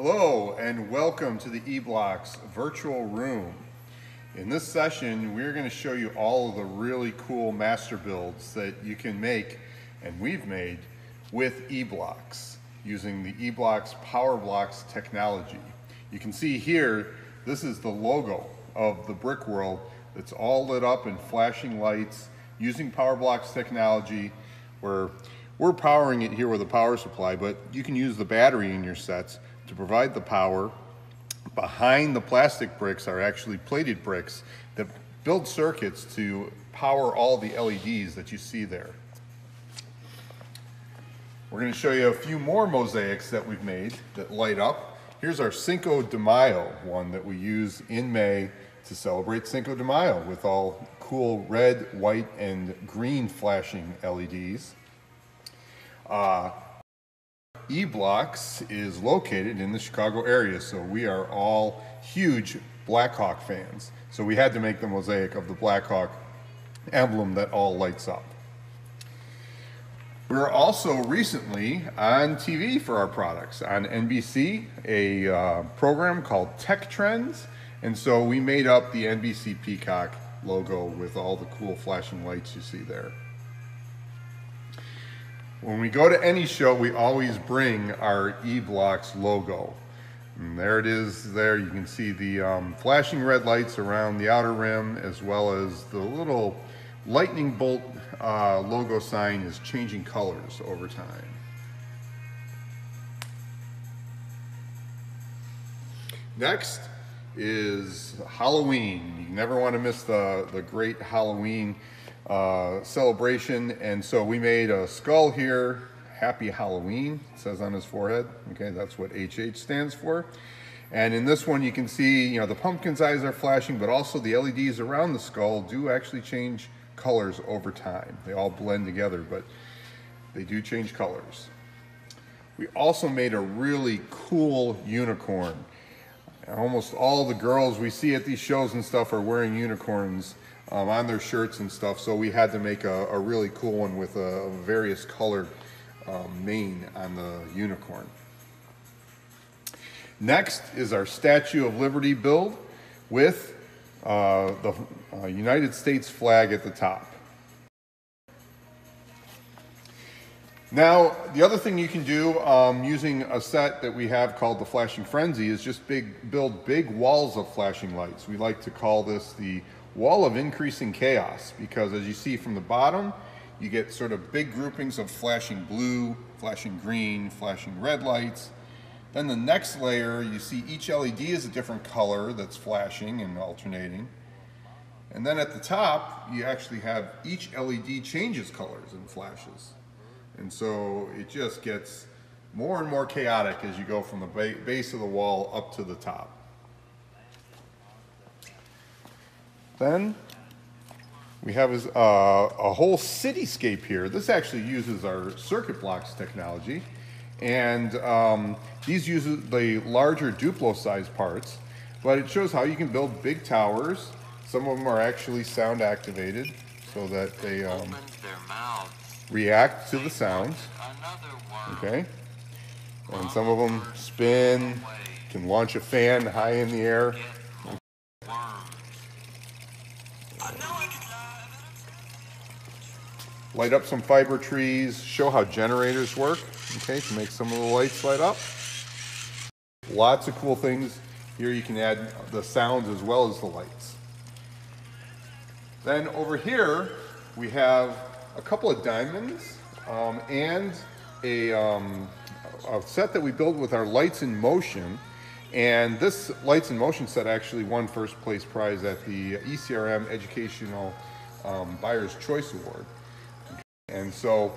Hello and welcome to the E-Blox virtual room. In this session, we're going to show you all of the really cool master builds that you can make and we've made with E-Blox using the E-Blox PowerBlocks technology. You can see here, this is the logo of the brick world that's all lit up in flashing lights using PowerBlocks technology. We're powering it here with a power supply, but you can use the battery in your sets to provide the power. Behind the plastic bricks are actually plated bricks that build circuits to power all the LEDs that you see there. We're going to show you a few more mosaics that we've made that light up. Here's our Cinco De Mayo one that we use in May to celebrate Cinco De Mayo with all cool red, white, and green flashing LEDs. E-Blox is located in the Chicago area, so we are all huge Blackhawk fans. So we had to make the mosaic of the Blackhawk emblem that all lights up. We were also recently on TV for our products on NBC, a program called Tech Trends, and so we made up the NBC Peacock logo with all the cool flashing lights you see there. When we go to any show, we always bring our E-Blox logo. And there it is there. You can see the flashing red lights around the outer rim, as well as the little lightning bolt logo sign is changing colors over time. Next is Halloween. You never want to miss the great Halloween celebration, and so we made a skull here. Happy Halloween, it says on his forehead. Okay, that's what HH stands for. And in this one you can see, the pumpkin's eyes are flashing, but also the LEDs around the skull do actually change colors over time. They all blend together, but they do change colors. We also made a really cool unicorn. Almost all the girls we see at these shows and stuff are wearing unicorns on their shirts and stuff, so we had to make a really cool one with a various colored mane on the unicorn. Next is our Statue of Liberty build with the United States flag at the top. Now, the other thing you can do using a set that we have called the Flashing Frenzy is just build big walls of flashing lights. We like to call this the wall of increasing chaos, because as you see from the bottom, you get sort of big groupings of flashing blue, flashing green, flashing red lights. Then the next layer, you see each LED is a different color that's flashing and alternating. And then at the top, you actually have each LED changes colors and flashes. And so it just gets more and more chaotic as you go from the base of the wall up to the top. Then we have a whole cityscape here. This actually uses our circuit blocks technology, and these use the larger Duplo size parts, but it shows how you can build big towers. Some of them are actually sound activated so that they react to the sounds. Okay, and some of them spin, can launch a fan high in the air. Light up some fiber trees, show how generators work, okay, to make some of the lights light up. Lots of cool things. Here you can add the sounds as well as the lights. Then over here, we have a couple of diamonds and a set that we built with our Lights in Motion. And this Lights in Motion set actually won first place prize at the ECRM Educational Buyer's Choice Award. And so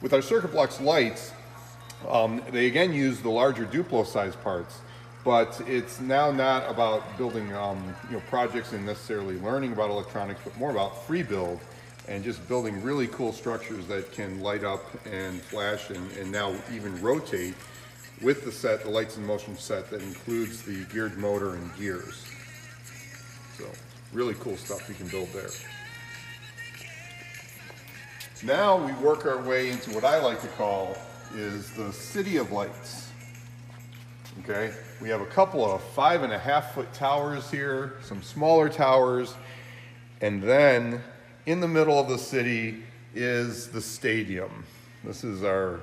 with our Circuit Blocks lights, they again use the larger Duplo size parts, but it's now not about building projects and necessarily learning about electronics, but more about free build and just building really cool structures that can light up and flash and now even rotate with the set, the Lights in Motion set that includes the geared motor and gears. So really cool stuff you can build there. Now we work our way into what I like to call is the City of Lights. Okay, we have a couple of 5.5-foot towers here, some smaller towers, and then in the middle of the city is the stadium. This is our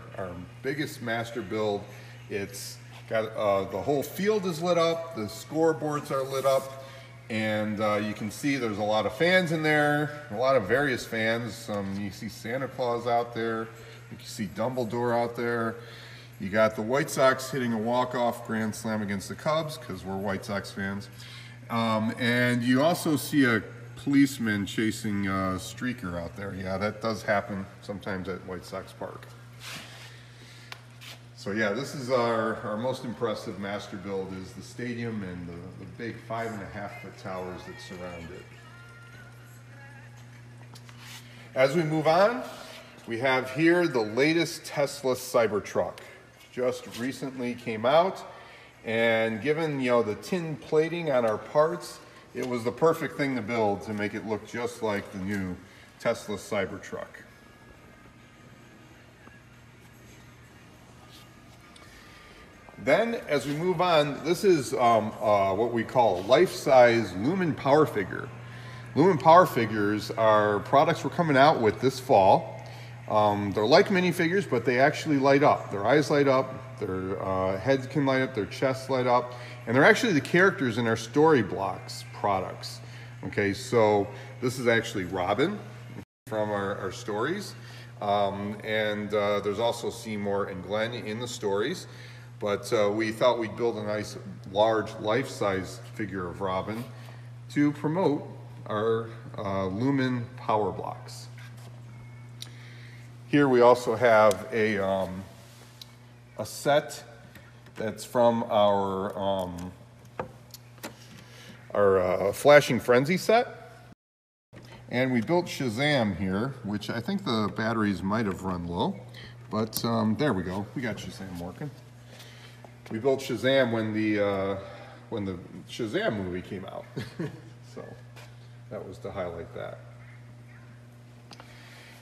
biggest master build. It's got the whole field is lit up, the scoreboards are lit up, and you can see there's a lot of fans in there, a lot of various fans. You see Santa Claus out there, you can see Dumbledore out there. You got the White Sox hitting a walk-off grand slam against the Cubs, because we're White Sox fans. And you also see a policeman chasing a streaker out there. Yeah, that does happen sometimes at White Sox Park. So yeah, this is our most impressive master build, is the stadium and the big 5.5-foot towers that surround it. As we move on, we have here the latest Tesla Cybertruck. Just recently came out, and given the tin plating on our parts, it was the perfect thing to build to make it look just like the new Tesla Cybertruck. Then, as we move on, this is what we call a life-size Lumen power figure. Lumen power figures are products we're coming out with this fall. They're like minifigures, but they actually light up. Their eyes light up, their heads can light up, their chests light up, and they're actually the characters in our Story Blocks products. Okay, so this is actually Robin from our stories, and there's also Seymour and Glenn in the stories. But we thought we'd build a nice, large, life-size figure of Robin to promote our Lumen power blocks. Here we also have a set that's from our Flashing Frenzy set. And we built Shazam here, which I think the batteries might have run low, but there we go, we got Shazam working. We built Shazam when the Shazam movie came out. So that was to highlight that.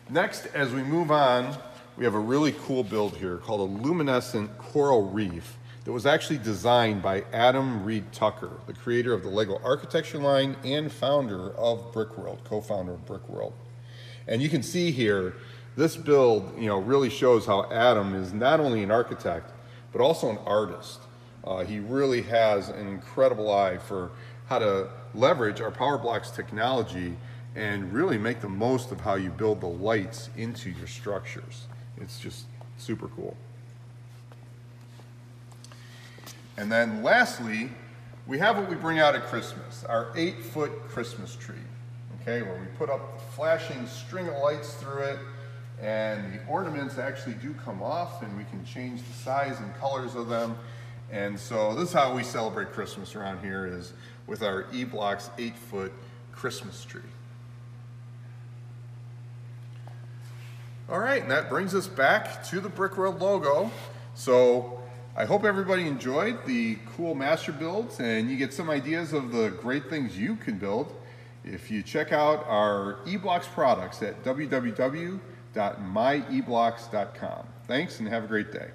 Next, as we move on, we have a really cool build here called a luminescent Coral Reef that was actually designed by Adam Reed Tucker, the creator of the Lego architecture line and founder of Brickworld, co-founder of Brickworld. And you can see here, this build, really shows how Adam is not only an architect, but also an artist. He really has an incredible eye for how to leverage our Power Blocks technology and really make the most of how you build the lights into your structures. It's just super cool. And then lastly, we have what we bring out at Christmas, our 8-foot Christmas tree, okay, where we put up the flashing string of lights through it, and the ornaments actually do come off, and we can change the size and colors of them. And so this is how we celebrate Christmas around here, is with our E-Blox 8-foot Christmas tree. All right, and that brings us back to the Brickworld logo. So I hope everybody enjoyed the cool master builds and you get some ideas of the great things you can build if you check out our E-Blox products at www.myeblox.com. Thanks and have a great day.